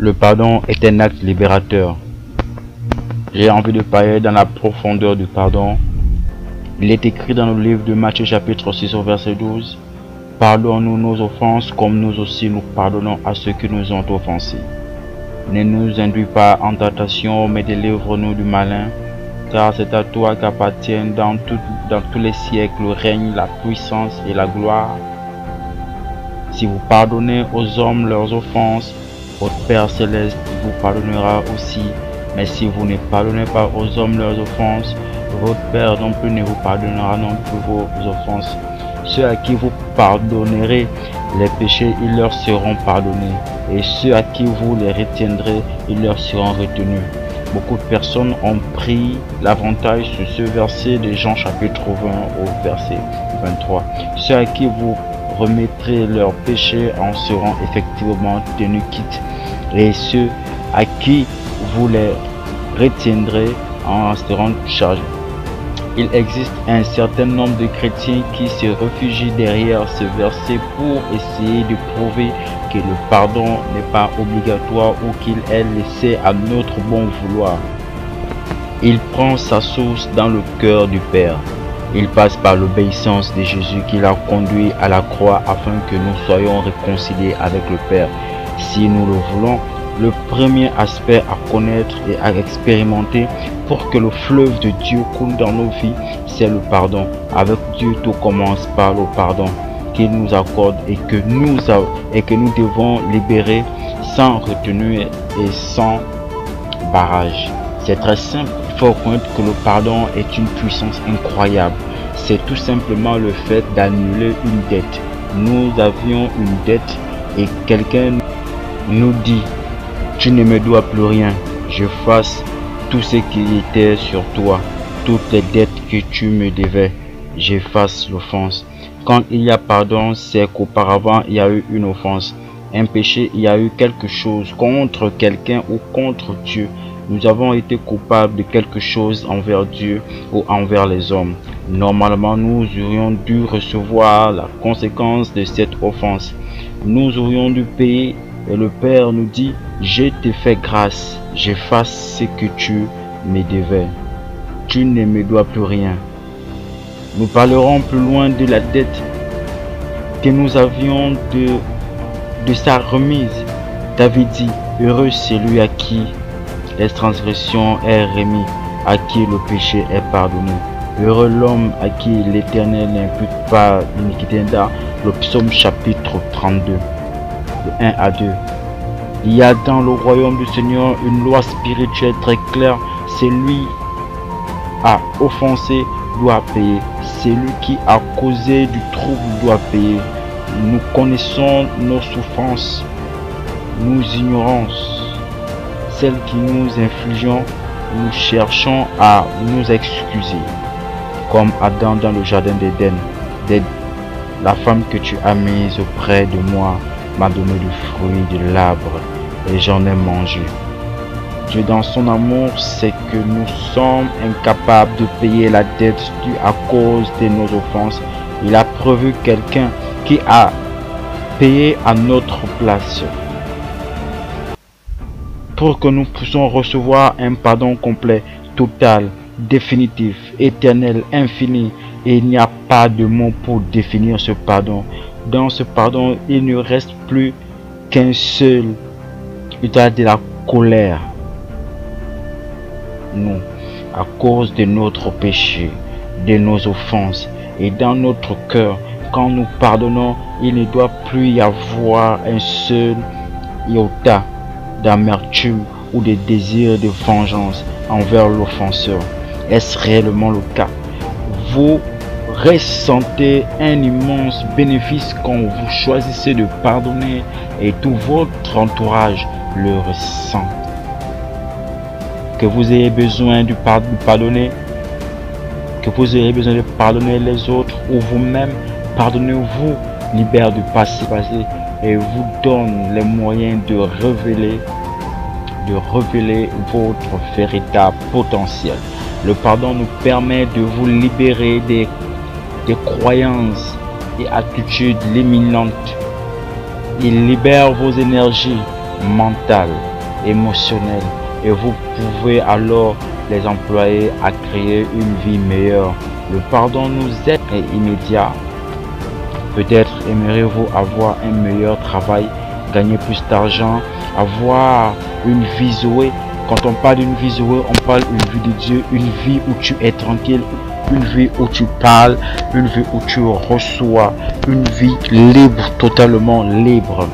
Le pardon est un acte libérateur. J'ai envie de parler dans la profondeur du pardon. Il est écrit dans le livre de Matthieu chapitre 6 au verset 12. Pardonne-nous nos offenses comme nous aussi nous pardonnons à ceux qui nous ont offensés. Ne nous induis pas en tentation, mais délivre-nous du malin, car c'est à toi qu'appartiennent dans tous les siècles le règne, la puissance et la gloire. Si vous pardonnez aux hommes leurs offenses, votre Père céleste vous pardonnera aussi. Mais si vous ne pardonnez pas aux hommes leurs offenses, votre Père non plus ne vous pardonnera non plus vos offenses. Ceux à qui vous pardonnerez les péchés, ils leur seront pardonnés. Et ceux à qui vous les retiendrez, ils leur seront retenus. Beaucoup de personnes ont pris l'avantage sur ce verset de Jean chapitre 20 au verset 23. Ceux à qui vous remettrez leurs péchés en seront effectivement tenus quittes. Et ceux à qui vous les retiendrez en seront chargés. Il existe un certain nombre de chrétiens qui se réfugient derrière ce verset pour essayer de prouver que le pardon n'est pas obligatoire ou qu'il est laissé à notre bon vouloir. Il prend sa source dans le cœur du Père. Il passe par l'obéissance de Jésus qui l'a conduit à la croix afin que nous soyons réconciliés avec le Père. Si nous le voulons, le premier aspect à connaître et à expérimenter pour que le fleuve de Dieu coule dans nos vies, c'est le pardon. Avec Dieu, tout commence par le pardon qu'il nous accorde et que nous devons libérer sans retenue et sans barrage. C'est très simple. Il faut reconnaître que le pardon est une puissance incroyable. C'est tout simplement le fait d'annuler une dette. Nous avions une dette et quelqu'un nous dit: tu ne me dois plus rien, j'efface tout ce qui était sur toi, toutes les dettes que tu me devais, j'efface l'offense. Quand il y a pardon, c'est qu'auparavant il y a eu une offense, un péché, il y a eu quelque chose contre quelqu'un ou contre Dieu. Nous avons été coupables de quelque chose envers Dieu ou envers les hommes. Normalement, nous aurions dû recevoir la conséquence de cette offense. Nous aurions dû payer. Et le Père nous dit: je te fais grâce, j'efface ce que tu me devais. Tu ne me dois plus rien. Nous parlerons plus loin de la dette que nous avions de sa remise. David dit: heureux celui à qui les transgressions est remis, à qui le péché est pardonné. Heureux l'homme à qui l'Éternel n'impute pas l'iniquité. Dans le psaume chapitre 32. De 1 à 2. Il y a dans le royaume du Seigneur une loi spirituelle très claire. Celui a offensé doit payer. Celui qui a causé du trouble doit payer. Nous connaissons nos souffrances, nous ignorons celles qui nous infligeons. Nous cherchons à nous excuser. Comme Adam dans le jardin d'Éden. La femme que tu as mise auprès de moi m'a donné le fruit de l'arbre et j'en ai mangé. Dieu dans son amour sait que nous sommes incapables de payer la dette due à cause de nos offenses. Il a prévu quelqu'un qui a payé à notre place pour que nous puissions recevoir un pardon complet, total, définitif, éternel, infini. Et il n'y a pas de mots pour définir ce pardon. Dans ce pardon, il ne reste plus qu'un seul. Il y a de la colère. Nous, à cause de notre péché, de nos offenses, et dans notre cœur, quand nous pardonnons, il ne doit plus y avoir un seul iota d'amertume ou de désir de vengeance envers l'offenseur. Est-ce réellement le cas? Vous ressentez un immense bénéfice quand vous choisissez de pardonner et tout votre entourage le ressent. Que vous ayez besoin de pardonner, que vous ayez besoin de pardonner les autres ou vous-même, pardonnez-vous, libère du passé et vous donne les moyens de révéler votre véritable potentiel. Le pardon nous permet de vous libérer des croyances et attitudes limitantes. Il libère vos énergies mentales, émotionnels et vous pouvez alors les employer à créer une vie meilleure. Le pardon nous aide et immédiat. Peut-être aimeriez-vous avoir un meilleur travail, gagner plus d'argent, avoir une vie Zoé. Quand on parle d'une vie Zoé, on parle d'une vie de Dieu, une vie où tu es tranquille, une vie où tu parles, une vie où tu reçois, une vie libre, totalement libre.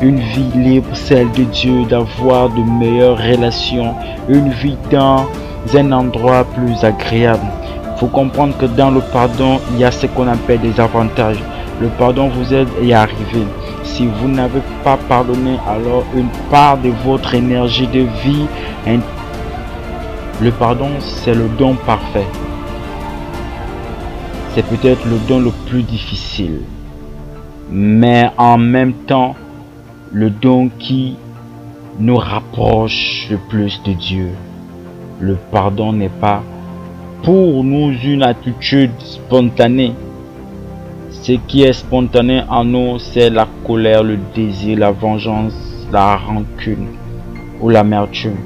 Une vie libre, celle de Dieu, d'avoir de meilleures relations, une vie dans un endroit plus agréable. Il faut comprendre que dans le pardon, il y a ce qu'on appelle des avantages. Le pardon vous aide à y arriver. Si vous n'avez pas pardonné, alors une part de votre énergie de vie, le pardon, c'est le don parfait. C'est peut-être le don le plus difficile, mais en même temps, le don qui nous rapproche le plus de Dieu. Le pardon n'est pas pour nous une attitude spontanée. Ce qui est spontané en nous, c'est la colère, le désir, la vengeance, la rancune ou l'amertume.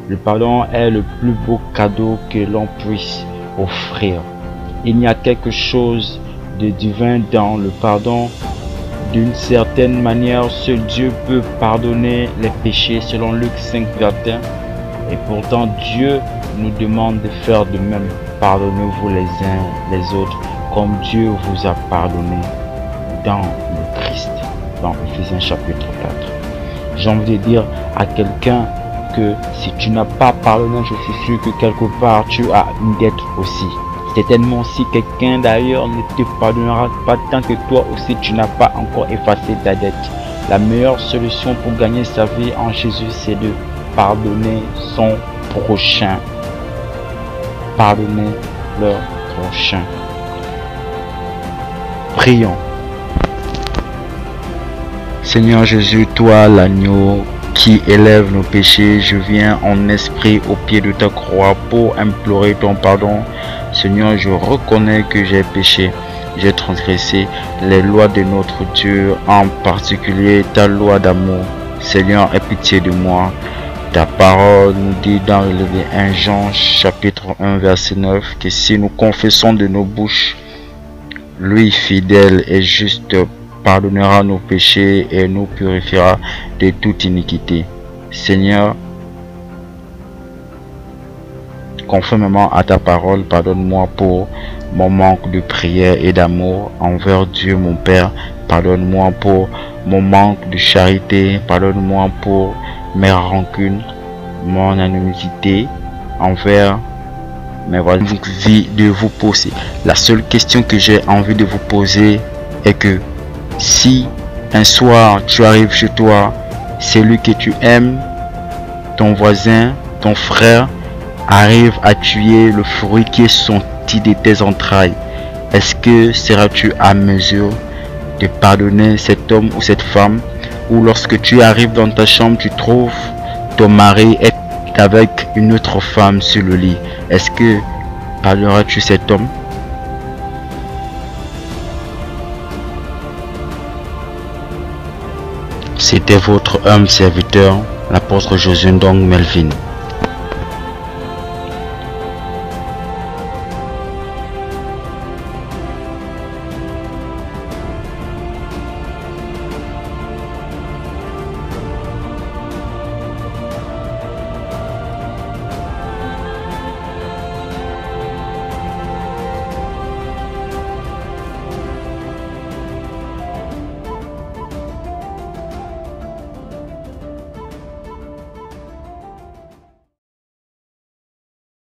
Le pardon est le plus beau cadeau que l'on puisse offrir. Il y a quelque chose de divin dans le pardon. D'une certaine manière, seul Dieu peut pardonner les péchés selon Luc 5, 21. Et pourtant, Dieu nous demande de faire de même. Pardonnez-vous les uns les autres comme Dieu vous a pardonné dans le Christ. Dans Ephésiens chapitre 4. J'ai envie de dire à quelqu'un que si tu n'as pas pardonné, je suis sûr que quelque part tu as une dette aussi. Certainement si quelqu'un d'ailleurs ne te pardonnera pas tant que toi aussi tu n'as pas encore effacé ta dette. La meilleure solution pour gagner sa vie en Jésus, c'est de pardonner son prochain. Pardonner leur prochain. Prions. Seigneur Jésus, toi l'agneau qui élève nos péchés, je viens en esprit au pied de ta croix pour implorer ton pardon. Seigneur, je reconnais que j'ai péché, j'ai transgressé les lois de notre Dieu, en particulier ta loi d'amour. Seigneur, aie pitié de moi. Ta parole nous dit dans le 1 Jean chapitre 1 verset 9 que si nous confessons de nos bouches, lui fidèle et juste pardonnera nos péchés et nous purifiera de toute iniquité. Seigneur, conformément à ta parole, pardonne-moi pour mon manque de prière et d'amour envers Dieu mon Père. Pardonne-moi pour mon manque de charité. Pardonne-moi pour mes rancunes, mon animosité envers mes voisins. J'ai envie de vous poser. La seule question que j'ai envie de vous poser est que si un soir tu arrives chez toi, celui que tu aimes, ton voisin, ton frère, arrive à tuer le fruit qui est sorti de tes entrailles, est-ce que seras-tu à mesure de pardonner cet homme ou cette femme? Ou lorsque tu arrives dans ta chambre, tu trouves ton mari est avec une autre femme sur le lit, est-ce que pardonneras-tu cet homme? C'était votre humble serviteur, l'apôtre Josué Ndong Melvin.